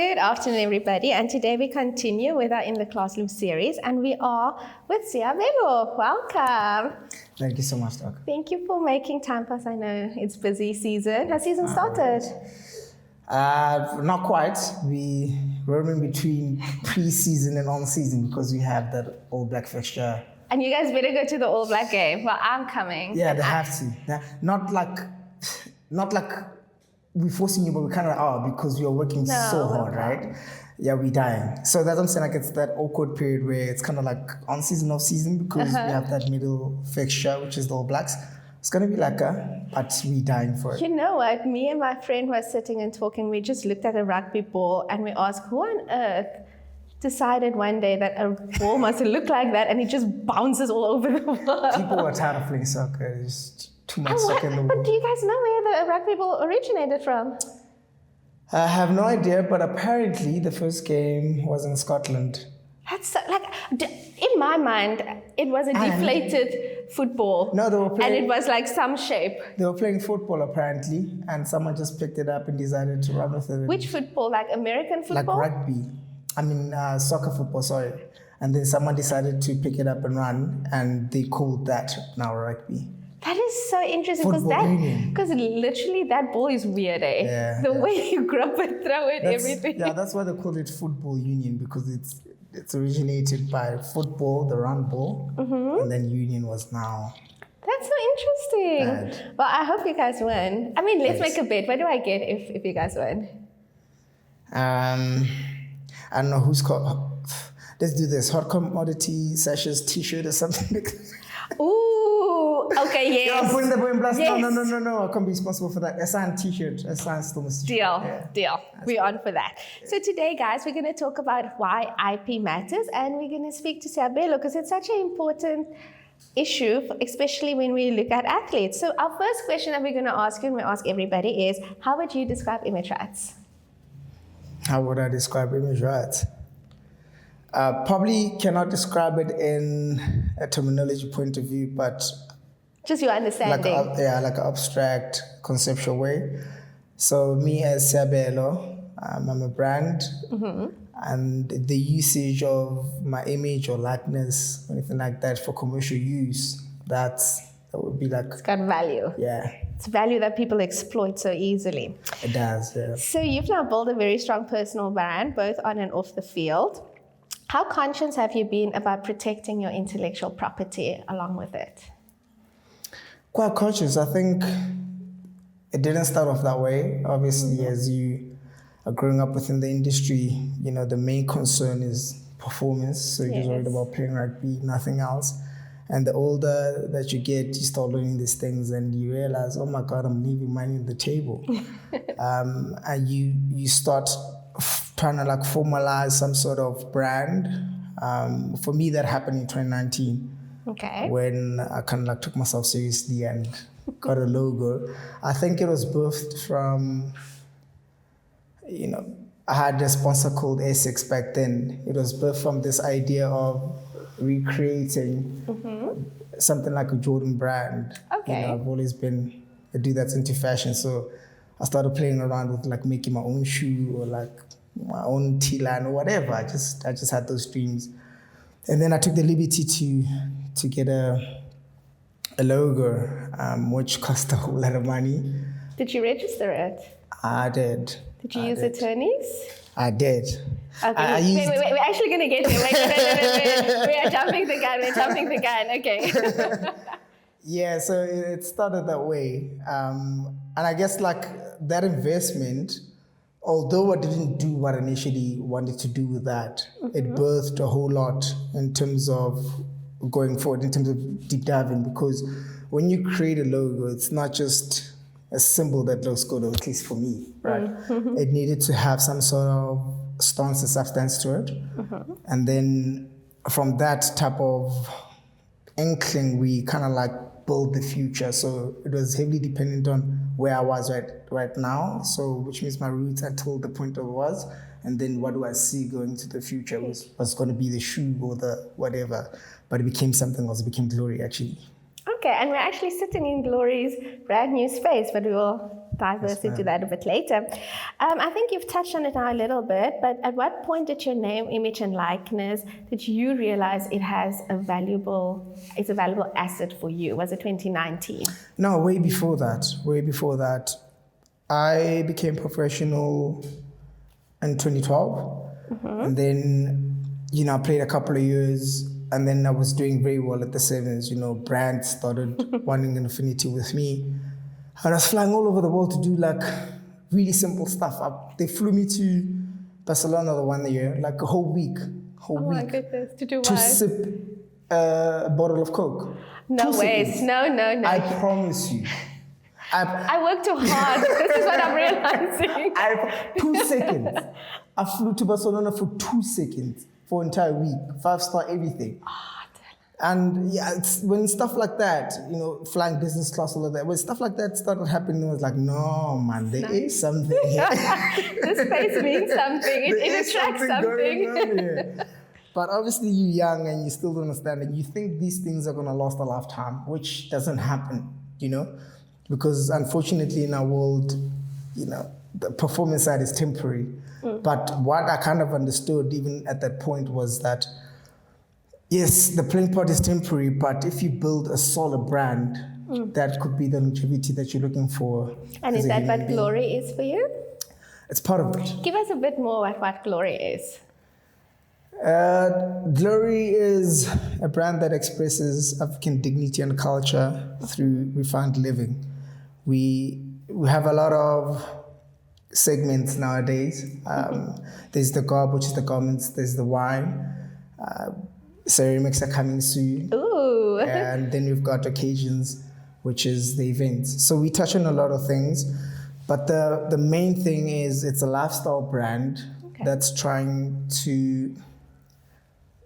Good afternoon, everybody. And today we continue with our In the Classroom series, and we are with Seabelo. Welcome. Thank you so much, Doc. Thank you for making time for us. I know it's busy season. Has season started? Not quite. We roaming between pre-season and on-season because we have that All Black fixture. And you guys better go to the All Black game. Well, I'm coming. Yeah, they have to. Not like we're forcing you, but we kind of are because we are working so hard, right? Yeah, we're dying. So that's what I'm saying. Like it's that awkward period where it's kind of like on season, off season because we have that middle fixture, which is the All Blacks. It's gonna be like but we dying for it. You know what? Me and my friend were sitting and talking. We just looked at a rugby ball and we asked, who on earth decided one day that a ball must look like that and it just bounces all over the world? People were tired of playing soccer. It's too much soccer in the world. But do you guys know where the rugby ball originated from? I have no idea, but apparently the first game was in Scotland. That's so, like, in my mind, it was a deflated football. No, they were playing. And it was like some shape. They were playing football apparently, and someone just picked it up and decided to run with it. Which football? Like American football? Like rugby. I mean, soccer football, sorry. And then someone decided to pick it up and run, and they called that now rugby. That is so interesting because literally that ball is weird, eh? Yeah, the way you grab it, throw it, everything. Yeah, that's why they call it football union because it's originated by football, the round ball, and then union was now. That's so interesting. Well, I hope you guys win. I mean, let's make a bet. What do I get if you guys win? I don't know who's called. Let's do this. Hot commodity sashes T-shirt or something. Ooh, okay, yes. Yeah, I'm putting the boy plus. Yes. No. I can't be responsible for that. S1 T-shirt. S1 Thomas T-shirt. Deal. We're on for that. So today, guys, we're going to talk about why IP matters, and we're going to speak to Seabelo because it's such an important issue, especially when we look at athletes. So our first question that we're going to ask you, and we ask everybody, is how would you describe image rights? How would I describe image rights? Probably cannot describe it in a terminology point of view, but just your understanding. Like an abstract, conceptual way. So me as Seabelo, I'm a brand, and the usage of my image or likeness, anything like that for commercial use, that would be like... It's got value. Yeah. It's value that people exploit so easily. It does, yeah. So you've now built a very strong personal brand, both on and off the field. How conscious have you been about protecting your intellectual property along with it? Quite conscious. I think it didn't start off that way. Obviously, as you are growing up within the industry, you know, the main concern is performance. So you're just worried about playing rugby, nothing else. And the older that you get, you start learning these things and you realize, oh my God, I'm leaving money on the table. And you start trying to like formalize some sort of brand. For me, that happened in 2019. Okay. When I kind of like took myself seriously and got a logo. I think it was birthed from, you know, I had a sponsor called S6 back then. It was birthed from this idea of recreating something like a Jordan brand. Okay. You know, I've always been a dude that's into fashion, so I started playing around with like making my own shoe or like my own T-line or whatever. I just had those dreams. And then I took the liberty to get a logo, which cost a whole lot of money. Did you register it? I did. Did you use attorneys? I did. Okay. Wait, we're actually going to get there. Wait. We are jumping the gun. Okay. Yeah, so it started that way. And I guess like that investment, although I didn't do what I initially wanted to do with that, it birthed a whole lot in terms of going forward, in terms of deep diving, because when you create a logo, it's not just a symbol that looks good, or at least for me, right? It needed to have some sort of stance and substance to it. And then from that type of inkling, we kind of like build the future. So it was heavily dependent on where I was right now. So which means my roots until the point of was, and then what do I see going to the future was going to be the shoe or the whatever. But it became something else. It became Glory actually. Okay, and we're actually sitting in Glory's brand new space, but we will dive into that a bit later. I think you've touched on it now a little bit, but at what point did your name, image, and likeness did you realize it's a valuable asset for you? Was it 2019? No, way before that. Way before that. I became professional in 2012. And then, I played a couple of years, and then I was doing very well at the Sevens. Brands started wanting an affinity with me. And I was flying all over the world to do like really simple stuff. They flew me to Barcelona the one year, like a whole week. My goodness, to do what? To sip a bottle of Coke. No 2 way. seconds. No. I promise you. I worked too hard. This is what I'm realizing. 2 seconds. I flew to Barcelona for 2 seconds for an entire week. 5-star everything. And it's when stuff like that, flying business class, all of that, when stuff like that started happening, I was like, no, man, there is something here. This space means something. It attracts something. But obviously you're young and you still don't understand and you think these things are going to last a lifetime, which doesn't happen, because unfortunately in our world, the performance side is temporary. But what I kind of understood even at that point was that, yes, the playing part is temporary, but if you build a solid brand, that could be the longevity that you're looking for. And is that what Glory is for you? It's part of it. Give us a bit more about what Glory is. Glory is a brand that expresses African dignity and culture through refined living. We have a lot of segments nowadays. There's the garb, which is the garments. There's the wine. Ceramics are coming soon. Ooh. And then we've got occasions, which is the events. So we touch on a lot of things. But the main thing is it's a lifestyle brand that's trying to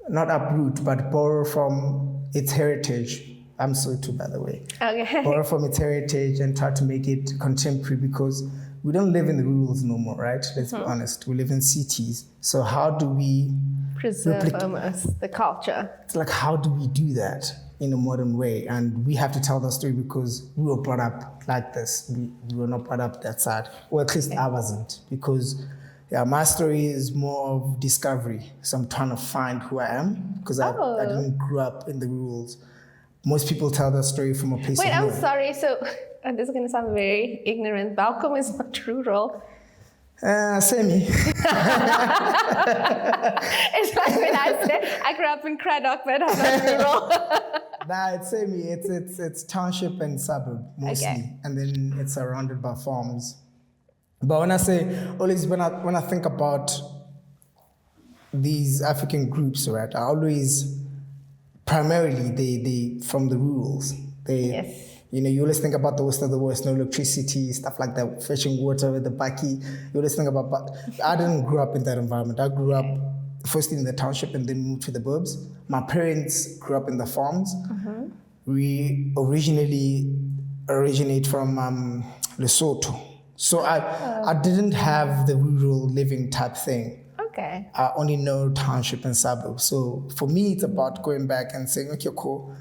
not uproot, but borrow from its heritage. I'm Sotho, by the way. Okay. Borrow from its heritage and try to make it contemporary because we don't live in the rurals no more, right? Let's be honest. We live in cities. So how do we preserve almost the culture? It's like, how do we do that in a modern way? And we have to tell the story because we were brought up like this. We were not brought up that side. Or at least I wasn't. Because my story is more of discovery. So I'm trying to find who I am because I didn't grow up in the rurals. Most people tell that story from a place of I'm sorry. So this is going to sound very ignorant. Welkom is not rural. Semi. It's like when I say I grew up in Craddock, but I'm not rural. Nah, it's semi. It's township and suburb mostly, and then it's surrounded by farms. But when I say always, when I think about these African groups, right, I always primarily they from the rurals. Yes. You always think about the West of the West, no electricity, stuff like that, fetching water with the baki. You always think about, but I didn't grow up in that environment. I grew up first in the township and then moved to the burbs. My parents grew up in the farms. We originate from Lesotho. So I didn't have the rural living type thing. Okay. I only know township and suburbs. So for me, it's about going back and saying, okay, cool.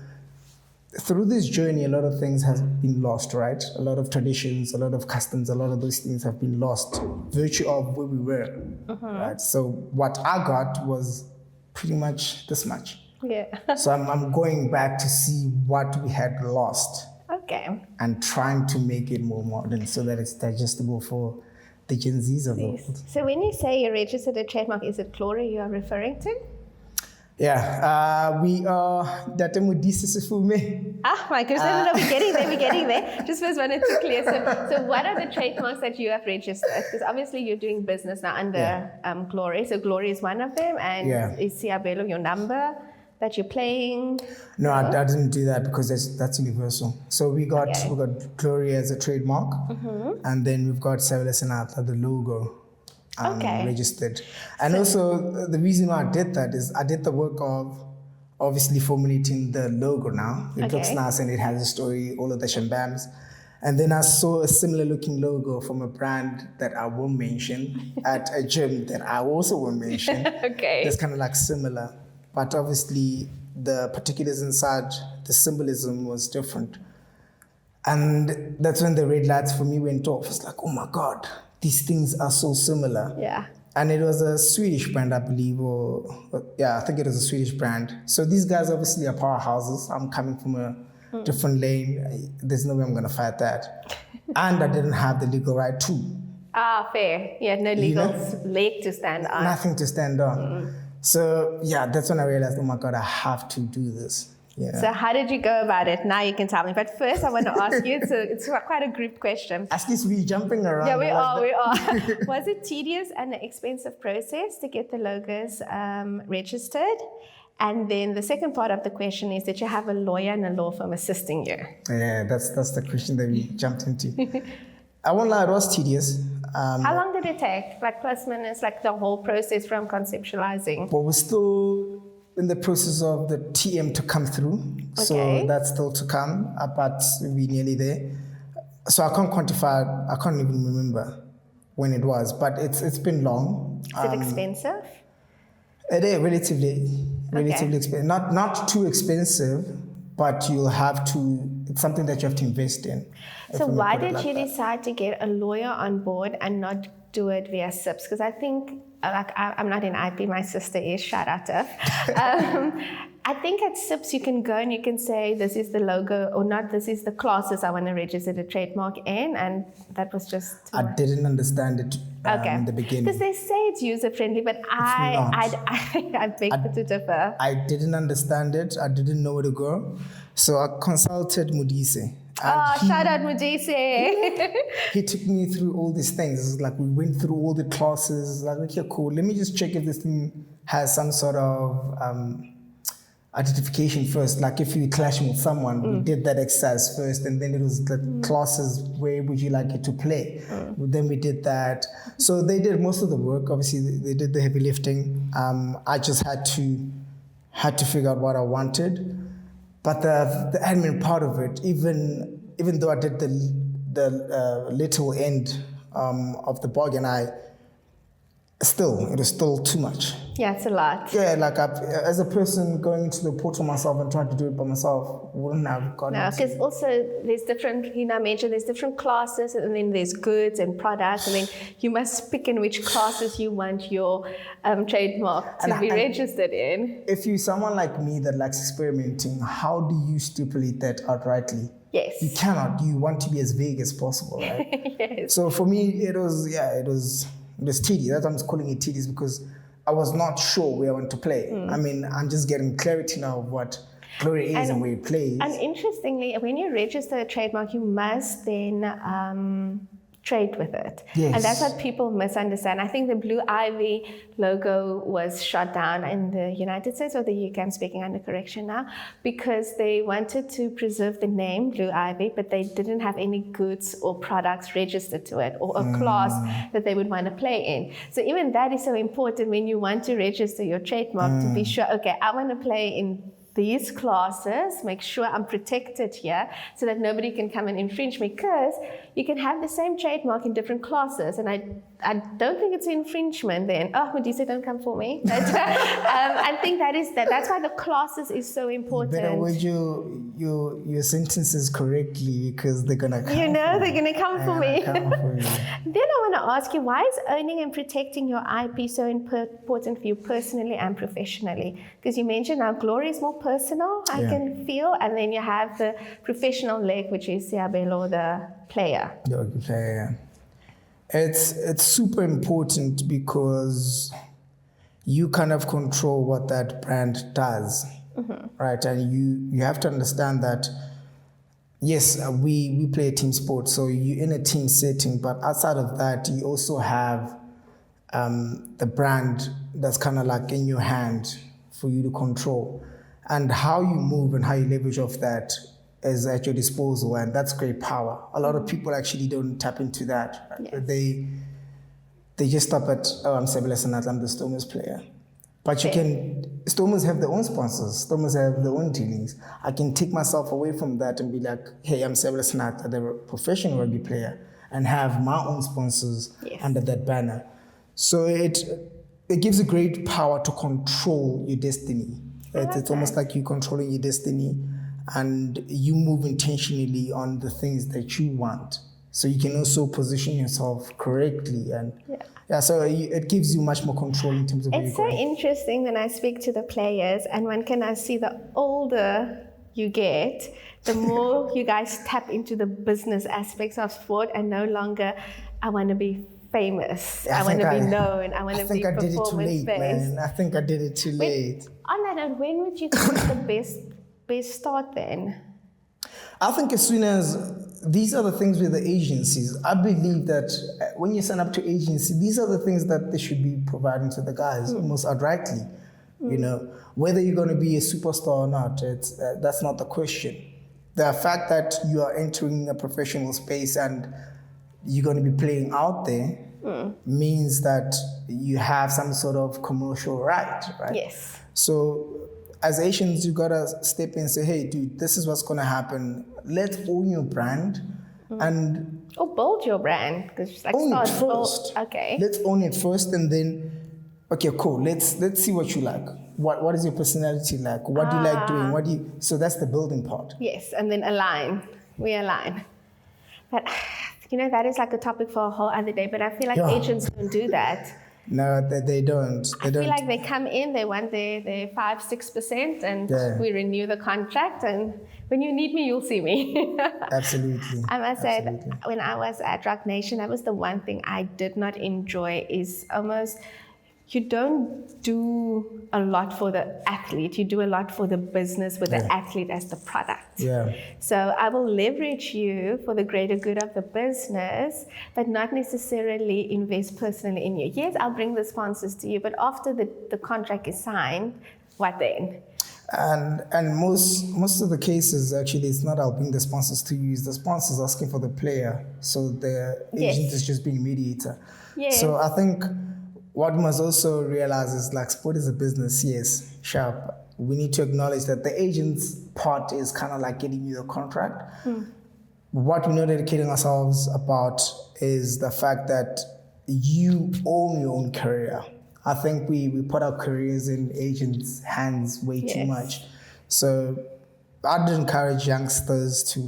Through this journey, a lot of things have been lost, right? A lot of traditions, a lot of customs, a lot of those things have been lost, virtue of where we were, right? So what I got was pretty much this much. Yeah. So I'm going back to see what we had lost. Okay. And trying to make it more modern so that it's digestible for the Gen Zs of the world. So when you say you registered a trademark, is it Glory you are referring to? Yeah, we are Modise Sefume. My goodness, no, we're getting there. Just first wanted to clear. So what are the trademarks that you have registered? Because obviously you're doing business now under Glory. So Glory is one of them, and is Seabelo your number that you're playing? No, I didn't do that because that's universal. So we got Glory as a trademark, and then we've got Seabelo Senatla, the logo. Registered. And also the reason why I did that is I did the work of obviously formulating the logo now. It looks nice and it has a story, all of the shambams. And then I saw a similar looking logo from a brand that I won't mention at a gym that I also won't mention. That's kind of like similar. But obviously the particulars inside, the symbolism was different. And that's when the red lights for me went off. It's like, oh my God, these things are so similar. Yeah. And it was a Swedish brand, I believe, I think it was a Swedish brand. So these guys obviously are powerhouses. I'm coming from a different lane. There's no way I'm going to fight that. And I didn't have the legal right to. Ah, fair. You had no legal leg to stand on. Nothing to stand on. So yeah, that's when I realized, oh my God, I have to do this. Yeah. So how did you go about it? Now you can tell me. But first I want to ask you, it's quite a group question. At least we're jumping around. Yeah, we are. Was it tedious and an expensive process to get the logos registered? And then the second part of the question is, did you have a lawyer and a law firm assisting you? Yeah, that's the question that we jumped into. I won't lie, it was tedious. How long did it take? Like plus minus, like the whole process from conceptualizing? But we're still in the process of the TM to come through. Okay. So that's still to come, but we're nearly there. So I can't quantify, I can't even remember when it was, but it's been long. Is it expensive? It is relatively expensive. Not too expensive, but you'll have to, it's something that you have to invest in. So why did you decide to get a lawyer on board and not do it via SIPs? Because I think, I'm not in IP, my sister is, shout out to her. I think at SIPs you can go and you can say, this is the logo, or not, this is the classes I want to register the trademark in, and that was just... I didn't understand it in the beginning. Because they say it's user-friendly, but I beg to differ. I didn't understand it. I didn't know where to go. So I consulted Modise. Shout out Modise. He took me through all these things. It's like we went through all the classes. Like, okay, cool. Let me just check if this thing has some sort of identification first. Like if you're clashing with someone, we did that exercise first, and then it was the classes, where would you like it to play? Then we did that. So they did most of the work. Obviously, they did the heavy lifting. I just had to figure out what I wanted. But the admin part of it, even though I did the little end of the bargain, it was still too much. Yeah, it's a lot. Yeah, like as a person going into the portal myself and trying to do it by myself, wouldn't have gotten it. No, because also there's different, I mentioned there's different classes, and then there's goods and products, and then you must pick in which classes you want your trademark to be registered in. If you're someone like me that likes experimenting, how do you stipulate that outrightly? Yes. You cannot. You want to be as vague as possible, right? Yes. So for me, it was tedious. That's why I'm calling it tedious, because I was not sure where I want to play. I mean, I'm just getting clarity now of what Glory is and where it plays. And interestingly, when you register a trademark, you must then trade with it. Yes. And that's what people misunderstand. I think the Blue Ivy logo was shot down in the United States or the UK, I'm speaking under correction now, because they wanted to preserve the name Blue Ivy, but they didn't have any goods or products registered to it, or a class that they would want to play in. So even that is so important when you want to register your trademark, to be sure, okay, I want to play in these classes, make sure I'm protected here so that nobody can come and infringe me, because you can have the same trademark in different classes, and I don't think it's infringement then. Oh, Modise, don't come for me. But, I think that's why the classes is so important. You better word your sentences correctly, because they're going to come. They're going to come for me. Then I want to ask you, why is owning and protecting your IP so important for you personally and professionally? Because you mentioned now Glory is more personal, I can feel, and then you have the professional leg, which is Seabelo, the player. The player, It's super important, because you kind of control what that brand does, right? And you have to understand that, yes, we play a team sport, so you're in a team setting, but outside of that, you also have the brand that's kind of like in your hand for you to control. And how you move and how you leverage off that is at your disposal, and that's great power. A lot of people actually don't tap into that. Yes. They just stop at, I'm Seabelo Senatla, I'm the Stormers player. But Stormers have their own sponsors, Stormers have their own dealings. I can take myself away from that and be like, hey, I'm Seabelo Senatla, the professional rugby player, and have my own sponsors under that banner. So it gives a great power to control your destiny. It's almost like you controlling your destiny. and you move intentionally on the things that you want. So you can also position yourself correctly, and so it gives you much more control in terms of where It's you're so going. interesting when I speak to the players, and one can I see the older you get, the more you guys tap into the business aspects of sport, and no longer, I want to be famous, I want to be known, I want to be performance based. Man. I think I did it too late. On that note, when would you think the best start then? I think as soon as these are the things with the agencies, I believe that when you sign up to agency, these are the things that they should be providing to the guys almost outrightly. You know, whether you're going to be a superstar or not, that's not the question. The fact that you are entering a professional space and you're going to be playing out there means that you have some sort of commercial right? Yes. So as Asians, you gotta step in and say, hey, dude, this is what's gonna happen. Let's own your brand and build your brand, because like own it first. Okay. Let's own it first, and then, okay, cool. Let's see what you like. What is your personality like? What do you like doing? So that's the building part. Yes, and then we align. But that is like a topic for a whole other day. But I feel like agents don't do that. No, they don't. I feel like they come in, they want their 5-6%, and we renew the contract. And when you need me, you'll see me. Absolutely. I must say, that when I was at Rock Nation, that was the one thing I did not enjoy. Is almost you don't do a lot for the athlete. You do a lot for the business with the athlete as the product. Yeah. So I will leverage you for the greater good of the business, but not necessarily invest personally in you. Yes, I'll bring the sponsors to you, but after the contract is signed, what then? And most of the cases, actually, it's not I'll bring the sponsors to you. It's the sponsors asking for the player. So the agent is just being mediator. Yes. So I think what we must also realize is, like, sport is a business, yes, sharp. We need to acknowledge that the agent's part is kind of like getting you the contract. What we're not educating ourselves about is the fact that you own your own career. I think we put our careers in agents' hands way too much. So I'd encourage youngsters to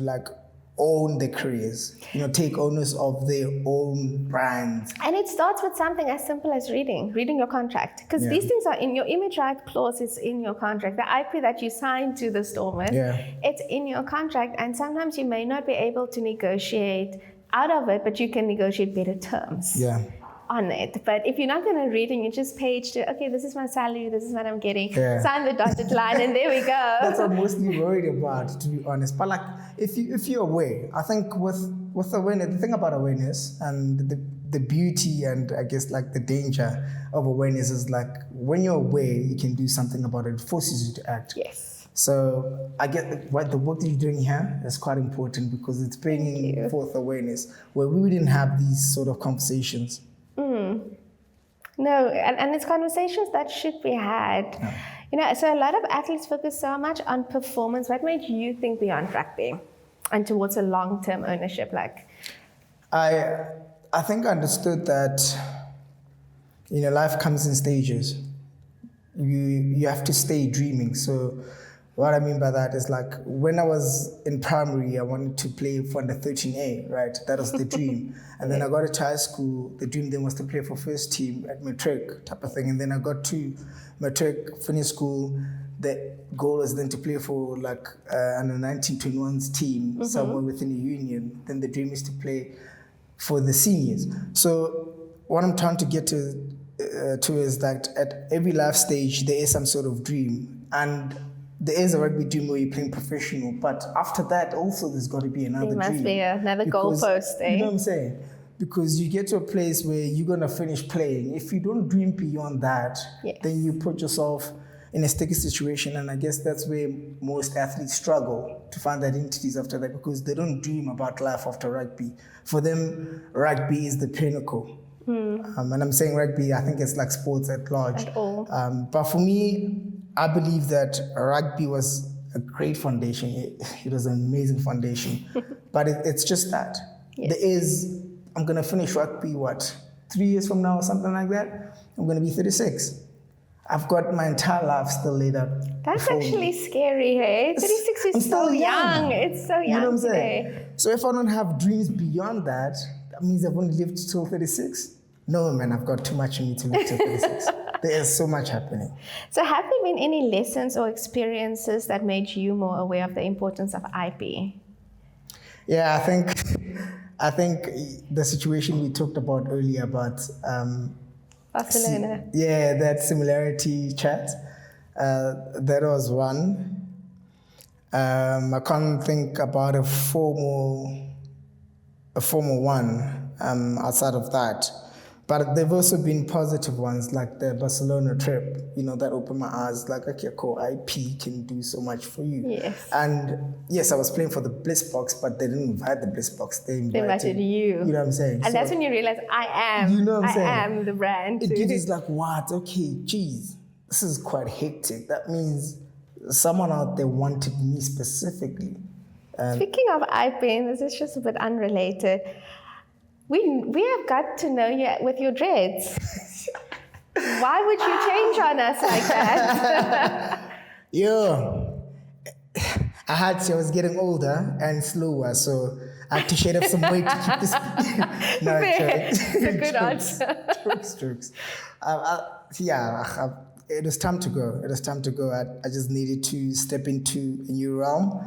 own their careers, take owners of their own brands. And it starts with something as simple as reading your contract. Because these things are in your image right clause, is in your contract. The IP that you sign to the Stormers, it's in your contract. And sometimes you may not be able to negotiate out of it, but you can negotiate better terms on it. But if you're not going to read and you just page to, okay, this is my salary, this is what I'm getting, sign the dotted line, and there we go. That's what I'm mostly worried about, to be honest. But if you're aware, I think with awareness, the thing about awareness and the beauty and I guess the danger of awareness is when you're aware, you can do something about it. It forces you to act. Yes. So I get what the work that you're doing here is quite important, because it's bringing forth awareness where we didn't have these sort of conversations. No, and it's conversations that should be had. So a lot of athletes focus so much on performance. What made you think beyond rugby and towards a long-term ownership? I think I understood that life comes in stages. You have to stay dreaming. So what I mean by that is, when I was in primary, I wanted to play for the 13A, right? That was the dream. And then I got to high school. The dream then was to play for first team at matric type of thing. And then I got to matric, finished school. The goal was then to play for under 1921's team somewhere within the union. Then the dream is to play for the seniors. So what I'm trying to get to is that at every life stage, there is some sort of dream. And there is a rugby dream where you're playing professional, but after that, also there's got to be another dream. There must be another goalpost, eh? You know what I'm saying? Because you get to a place where you're going to finish playing. If you don't dream beyond that, then you put yourself in a sticky situation, and I guess that's where most athletes struggle to find identities after that, because they don't dream about life after rugby. For them, rugby is the pinnacle. And I'm saying rugby, I think it's like sports at large. At all. But for me, I believe that rugby was a great foundation. It was an amazing foundation. But it's just that. I'm going to finish rugby, 3 years from now or something like that? I'm going to be 36. I've got my entire life still laid out. That's before actually me. scary, hey? 36 I'm is so still young. It's so young You know what I'm today. saying? So if I don't have dreams beyond that, that means I've only lived till 36. No, man, I've got too much in me to live till 36. There is so much happening. So have there been any lessons or experiences that made you more aware of the importance of IP? Yeah, I think the situation we talked about earlier about Barcelona. that similarity chat, that was one. I can't think about a formal one outside of that. But there've also been positive ones, like the Barcelona trip, that opened my eyes, like, okay, cool, IP can do so much for you. Yes. And yes, I was playing for the Bliss Box, but they didn't invite the Bliss Box, they invited you. You know what I'm saying? And that's when you realize, I am the brand too. It gives like, what? Okay, geez, this is quite hectic. That means someone out there wanted me specifically. Speaking of IP, this is just a bit unrelated. We have got to know you with your dreads. Why would you change on us like that? I was getting older and slower, so I had to shed off some weight to keep this. No, It's a good answer. Jokes. It was time to go. I just needed to step into a new realm,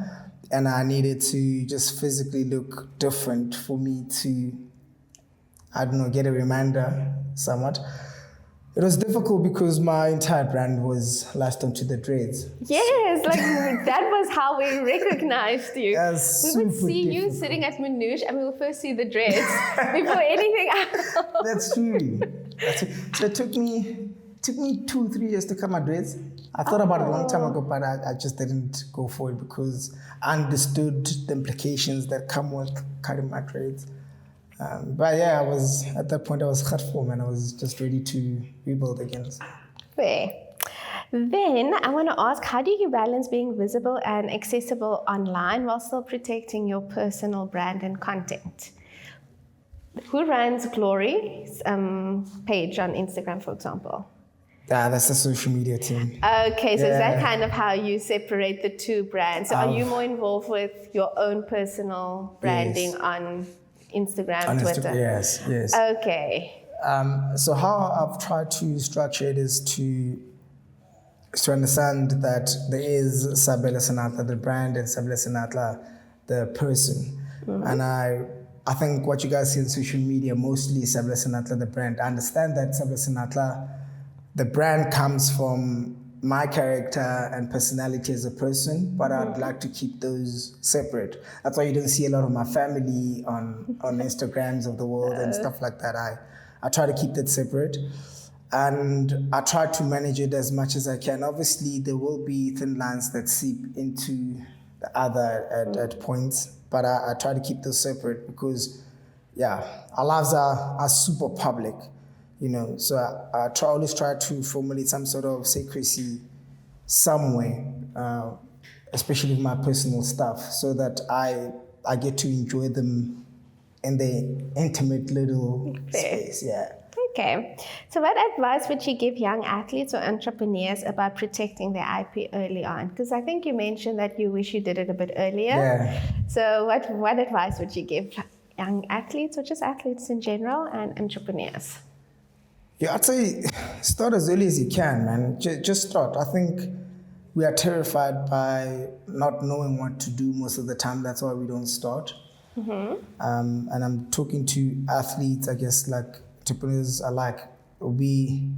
and I needed to just physically look different for me to, I don't know, get a reminder somewhat. It was difficult because my entire brand was lashed onto the dreads. Yes, like that was how we recognized you. We would see you sitting at Manouche and we would first see the dreads before anything else. That's true. So it took me 2-3 years to cut my dreads. I thought about it a long time ago, but I just didn't go for it because I understood the implications that come with cutting my dreads. But yeah, at that point I was hurtful, man. I was just ready to rebuild again. Fair. Then I want to ask, how do you balance being visible and accessible online while still protecting your personal brand and content? Who runs Glory's page on Instagram, for example? That's the social media team. Okay, so is that kind of how you separate the two brands? So are you more involved with your own personal branding on Instagram, Twitter? Yes. Okay. So how I've tried to structure it is to understand that there is Seabelo Senatla, the brand, and Seabelo Senatla, the person. Mm-hmm. And I think what you guys see on social media, mostly Seabelo Senatla, the brand. I understand that Seabelo Senatla, the brand, comes from my character and personality as a person, but I'd like to keep those separate. That's why you don't see a lot of my family on Instagrams of the world and stuff like that. I try to keep that separate, and I try to manage it as much as I can. Obviously, there will be thin lines that seep into the other at points, but I try to keep those separate because, our lives are super public. So I always try to formulate some sort of secrecy somewhere, especially with my personal stuff, so that I get to enjoy them in the intimate little space. Yeah. Okay. So what advice would you give young athletes or entrepreneurs about protecting their IP early on? Because I think you mentioned that you wish you did it a bit earlier. Yeah. So what advice would you give young athletes, or just athletes in general, and entrepreneurs? Yeah, I'd say start as early as you can, man. Just start. I think we are terrified by not knowing what to do most of the time. That's why we don't start. Mm-hmm. And I'm talking to athletes, I guess, like entrepreneurs alike. We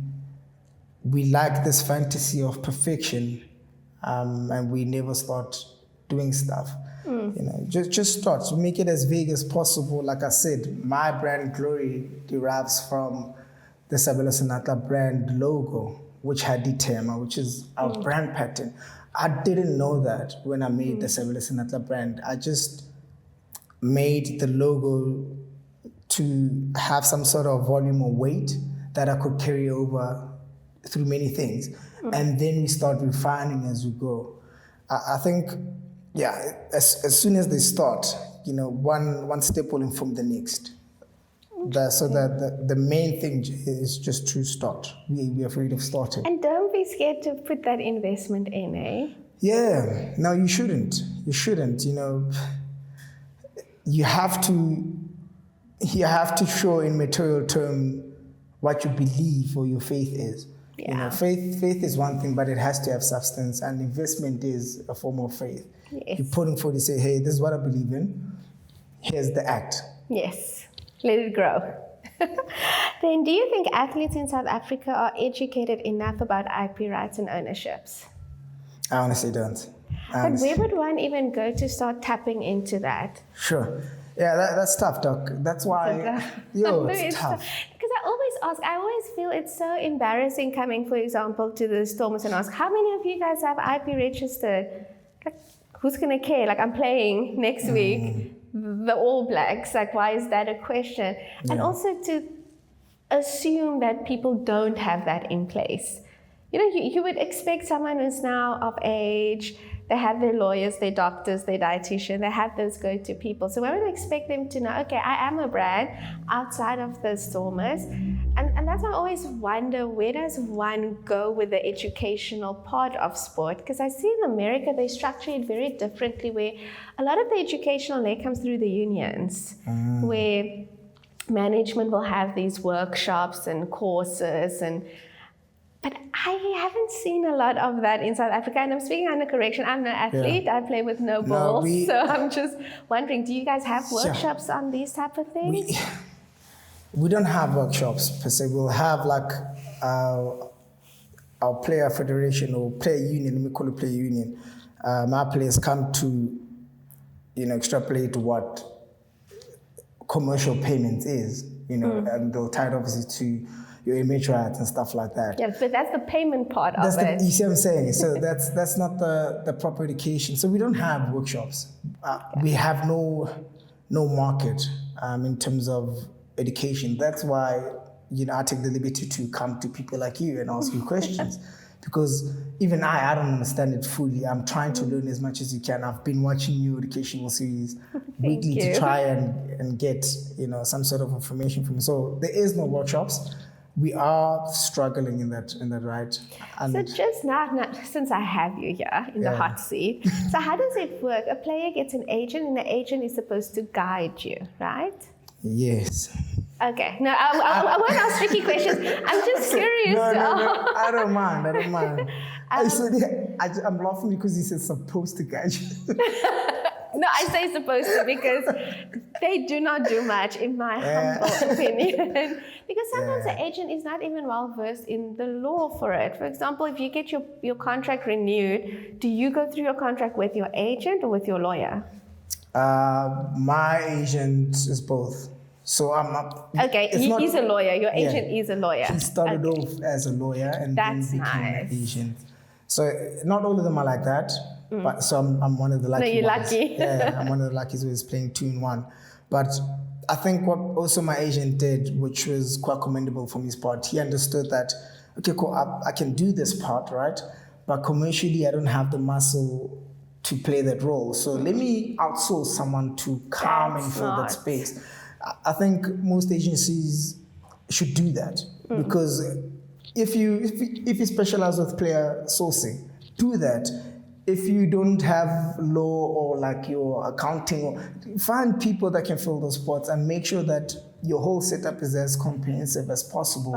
like this fantasy of perfection, and we never start doing stuff. Just start. So make it as vague as possible. Like I said, my brand Glory derives from the Seabelo Senatla brand logo, which had the tema, which is our brand pattern. I didn't know that when I made the Seabelo Senatla brand. I just made the logo to have some sort of volume or weight that I could carry over through many things. And then we start refining as we go. I think, as soon as they start, one step will inform the next. The main thing is just to start. We're afraid of starting. And don't be scared to put that investment in, eh? Yeah, no, you shouldn't. You shouldn't. You have to show in material term what you believe or your faith is. Yeah. Faith is one thing, but it has to have substance, and investment is a form of faith. Yes. You're putting forward to say, hey, this is what I believe in. Here's the act. Yes. Let it grow. Then do you think athletes in South Africa are educated enough about IP rights and ownerships? I honestly don't. But where would one even go to start tapping into that? Sure. Yeah, that's tough, Doc. That's why, it's tough. Because I always feel it's so embarrassing coming, for example, to the Stormers and ask, how many of you guys have IP registered? Like, who's going to care? Like, I'm playing next week, the All Blacks. Like, why is that a question? Yeah. And also to assume that people don't have that in place. You would expect someone who's now of age, they have their lawyers, their doctors, their dietitian, they have those go-to people. So I would expect them to know, okay, I am a brand outside of the Stormers. And that's why I always wonder, where does one go with the educational part of sport? Because I see in America, they structure it very differently, where a lot of the educational leg comes through the unions, where management will have these workshops and courses but I haven't seen a lot of that in South Africa, and I'm speaking under correction. I'm no athlete. Yeah. I play with no balls, so I'm just wondering, do you guys have workshops on these type of things? We don't have workshops per se. We'll have like our player federation or player union, let me call it player union. Our players come to, extrapolate what commercial payments is, and they'll tie it obviously to your image rights and stuff like that. Yeah, but that's the payment part of it. You see what I'm saying? So that's not the proper education. So we don't have workshops. We have no market in terms of education. That's why I take the liberty to come to people like you and ask you questions. Because even I don't understand it fully. I'm trying to learn as much as you can. I've been watching your educational series weekly to try and get some sort of information from you. So there is no workshops. We are struggling in that right. And so just now, since I have you here in the hot seat, so how does it work? A player gets an agent, and the agent is supposed to guide you, right? Yes. Okay. No, I won't ask tricky questions. I'm just curious. No. I don't mind. I'm laughing because he said supposed to guide you. No, I say supposed to because they do not do much, in my humble opinion. Because sometimes the agent is not even well versed in the law for it. For example, if you get your contract renewed, do you go through your contract with your agent or with your lawyer? My agent is both. So I'm not. Okay, he's a lawyer. Your agent is a lawyer. He started off as a lawyer and then became an agent. So not all of them are like that. But so I'm one of the lucky ones. No, you're lucky. Yeah, I'm one of the luckies who is playing 2-in-1. But I think what also my agent did, which was quite commendable from his part, he understood that, okay, cool, I can do this part, right? But commercially, I don't have the muscle to play that role. So let me outsource someone to come and fill that space. I think most agencies should do that because if you specialize with player sourcing, do that. If you don't have law or like your accounting, find people that can fill those spots and make sure that your whole setup is as comprehensive as possible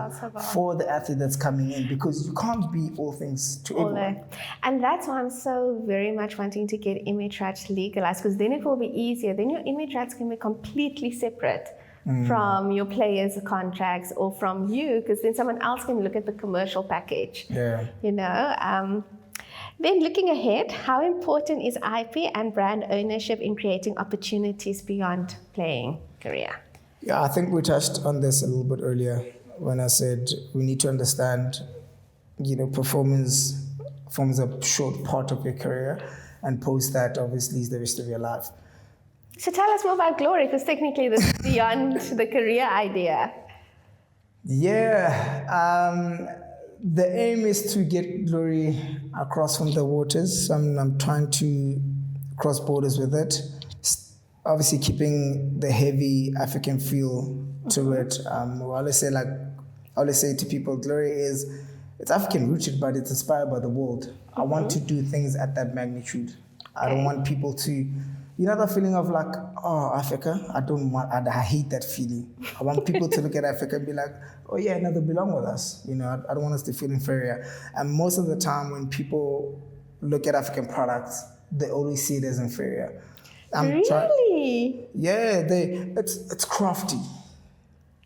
for the athlete that's coming in, because you can't be all things to everyone. And that's why I'm so very much wanting to get image rights legalized, because then it will be easier. Then your image rights can be completely separate from your players' contracts or from you, because then someone else can look at the commercial package. Yeah. Then looking ahead, how important is IP and brand ownership in creating opportunities beyond playing career? Yeah, I think we touched on this a little bit earlier when I said we need to understand, performance forms a short part of your career, and post that obviously is the rest of your life. So tell us more about glory, because technically this is beyond the career idea. Yeah. The aim is to get glory across from the waters. I'm trying to cross borders with it. Obviously keeping the heavy African feel to it. I always say to people, glory it's African rooted, but it's inspired by the world. I want to do things at that magnitude. I don't want people to, that feeling of like, oh, Africa, I hate that feeling. I want people to look at Africa and be like, oh yeah, no, they belong with us. I don't want us to feel inferior. And most of the time when people look at African products, they always see it as inferior. Really? It's crafty.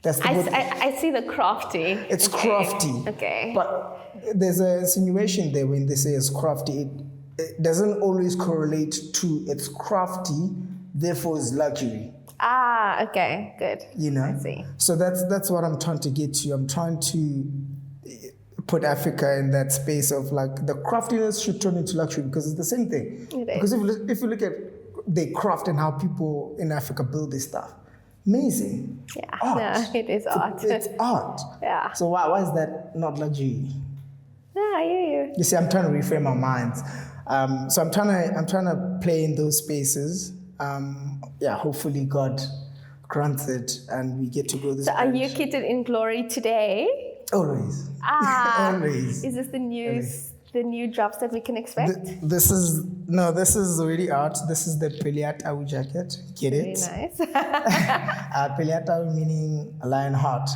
That's the word. I see the crafty. It's crafty. Okay. But there's an insinuation there when they say it's crafty. It doesn't always correlate to it's crafty, therefore it's luxury. Okay, good. I see. So that's what I'm trying to get to. I'm trying to put Africa in that space of like the craftiness should turn into luxury because it's the same thing. It is. Because if you look at the craft and how people in Africa build this stuff, amazing. Yeah, art. no, it is art. It's art. Yeah. So why is that not luxury? No, I hear you. You see, I'm trying to reframe my mind. So I'm trying to play in those spaces. Hopefully God grants it and we get to go this. So are you kitted in glory today? Always. Always. Is this the new drops that we can expect? This is already out. This is the Peliatau jacket. Get it? Very nice. Peliatau meaning lion heart.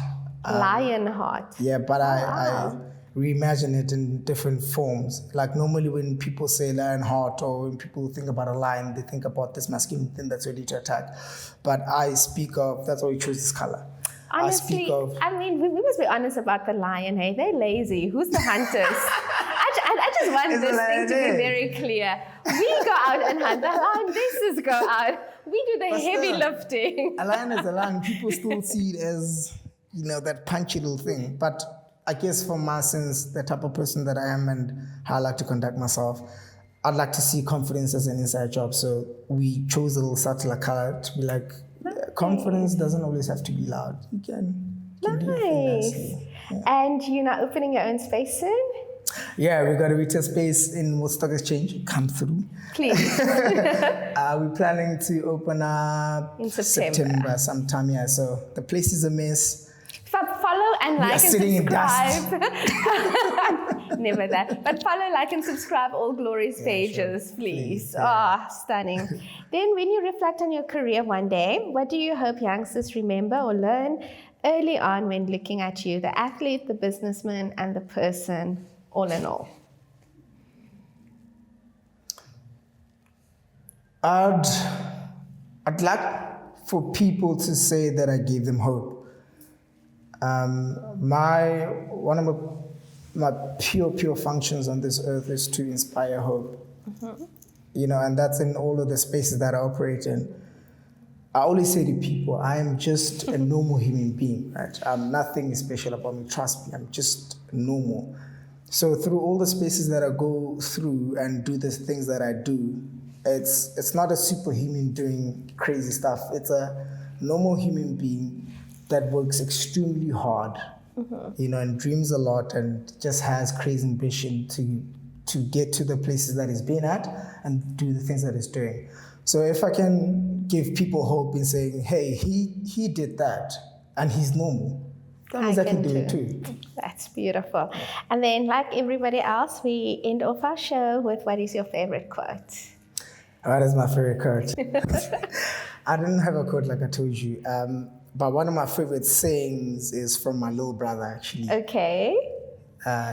Lion heart. Yeah, but I reimagine it in different forms. Like normally when people say lion heart or when people think about a lion, they think about this masculine thing that's ready to attack. But I speak of, that's why we chose this color. Honestly, we must be honest about the lion, hey? They're lazy. Who's the hunters? I just want this thing to be very clear. We go out and hunt. The lionesses go out. We do the heavy lifting. A lion is a lion. People still see it as, that punchy little thing. But I guess for my sense, the type of person that I am and how I like to conduct myself, I'd like to see confidence as an inside job. So we chose a little subtler color to be like, confidence doesn't always have to be loud. You can do nice. And you're not opening your own space soon? Yeah, we got a retail space in Stock Exchange. Come through. Please. We're planning to open up in September sometime. Yeah, so the place is a mess. Follow and like and subscribe. Never that. But follow, like, and subscribe all Glory's pages, please. Stunning. Then when you reflect on your career one day, what do you hope youngsters remember or learn early on when looking at you, the athlete, the businessman, and the person, all in all? I'd like for people to say that I gave them hope. One of my pure functions on this earth is to inspire hope. And that's in all of the spaces that I operate in. I always say to people, I am just a normal human being, right? Nothing is special about me. Trust me, I'm just normal. So through all the spaces that I go through and do the things that I do, it's not a superhuman doing crazy stuff. It's a normal human being that works extremely hard, and dreams a lot and just has crazy ambition to get to the places that he's been at and do the things that he's doing. So if I can give people hope in saying, hey, he did that and he's normal, that means I can do it too. That's beautiful. And then, like everybody else, we end off our show with what is your favorite quote? What is my favorite quote? I didn't have a quote like I told you. But one of my favorite sayings is from my little brother, actually. Okay.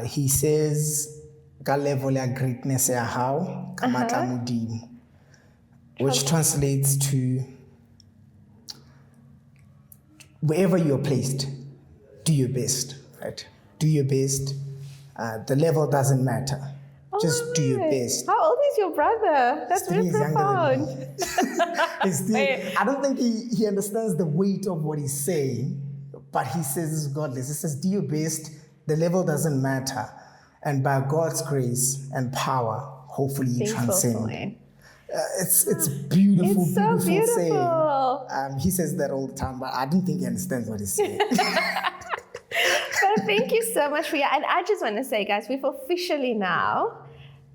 He says, "Ka level ya greatness ya hao, ka matla modimo," which translates to wherever you're placed, do your best, right? Do your best. The level doesn't matter. Just do your best. How old is your brother? That's very profound. I don't think he understands the weight of what he's saying, but he says it's godless. He says, do your best. The level doesn't matter. And by God's grace and power, hopefully you transcend. It's beautiful, it's so beautiful saying. He says that all the time, but I don't think he understands what he's saying. But thank you so much for your, and I just want to say, guys, we've officially now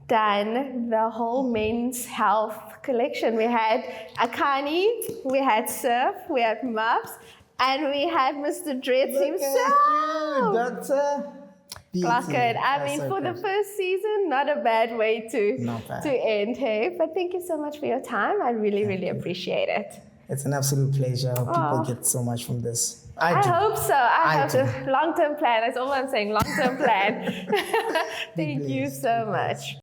done the whole men's health collection. We had Akani, we had Surf, we had Muffs, And we have Mr. Dreads Look at himself. you, Doctor. Clock it. I That's mean, so for the good. first season, not a bad way Not bad. to end, hey? But thank you so much for your time. I really, really appreciate it. It's an absolute pleasure. People get so much from this. I do. hope so. I hope do. so. Long-term plan. That's all I'm saying. Long-term plan. Thank you so much.